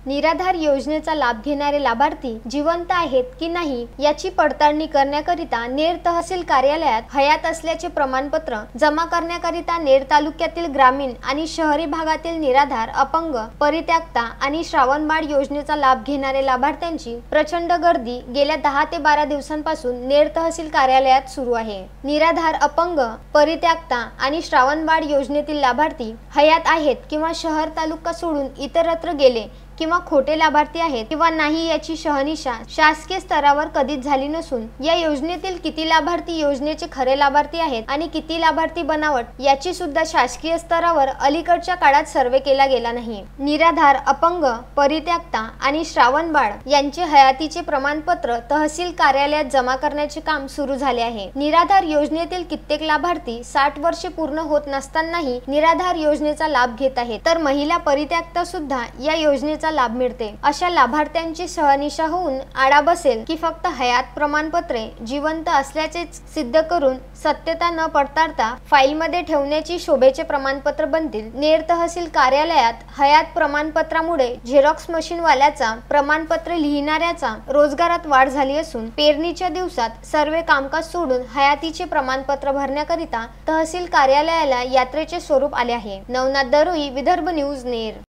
निराधार योजनेचा लाभ घेणारे लाभार्थी जिवंत आहेत की नाही याची पडताळणी करण्याकरिता नेर तहसील कार्यालयात हयात असल्याचे प्रमाणपत्र जमा करण्याकरिता नेर तालुक्यातील ग्रामीण आणि शहरी भागातील निराधार, अपंग, परित्यक्ता आणि श्रावणबाळ योजनेचा लाभ घेणारे लाभार्थ्यांची प्रचंड गर्दी गेल्या 10 ते 12 दिवसांपासून नेर तहसील कार्यालयात सुरू आहे। निराधार, अपंग, परित्यक्ता आणि श्रावणबाळ योजनेतील लाभार्थी हयात आहेत किंवा शहर तालुका सोडून इतरत्र गेले किंवा खोटे लाभार्थी आहेत किंवा नाही याची शहानिशा शासकीय स्तरावर कधीच झाली नसून या योजनेतील किती लाभार्थी योजनेचे खरे लाभार्थी आहेत आणि किती लाभार्थी बनावट याची सुद्धा शासकीय स्तरावर अलीकडच्या काळात सर्वे केला गेला नाही। निराधार, अपंग, परित्यक्ता आणि श्रावणबाळ यांचे हयातीचे प्रमाणपत्र तहसील कार्यालयात जमा करण्याचे काम सुरू झाले आहे। निराधार योजनेतील कित्येक लाभार्थी 60 वर्षे पूर्ण होत नसतानाही निराधार योजनेचा लाभ घेत आहेत, तर महिला परित्यक्ता सुद्धा या योजनेचा लाभ मिळते। अशा लाभार्थ्यांची शहानिशा होऊन आळा बसेल की फक्त हयात प्रमाणपत्रे जिवंत असल्याचे सिद्ध करून सत्यता न पडताळता फाईलमध्ये ठेवण्याची शोभेचे प्रमाणपत्र बनतील। नेर तहसील कार्यालयात हयात प्रमाणपत्रामुळे झेरॉक्स मशीन वाल्याचा, प्रमाणपत्र लिहिणाऱ्याचा रोजगारात वाढ झाली असून पेरणीच्या दिवसात सर्व कामकाज सोडून हयातीचे प्रमाणपत्र भरण्याकरिता तहसील कार्यालयाला यात्रेचे स्वरूप आले आहे। नवनाथ दरोई, विदर्भ न्यूज, नेर।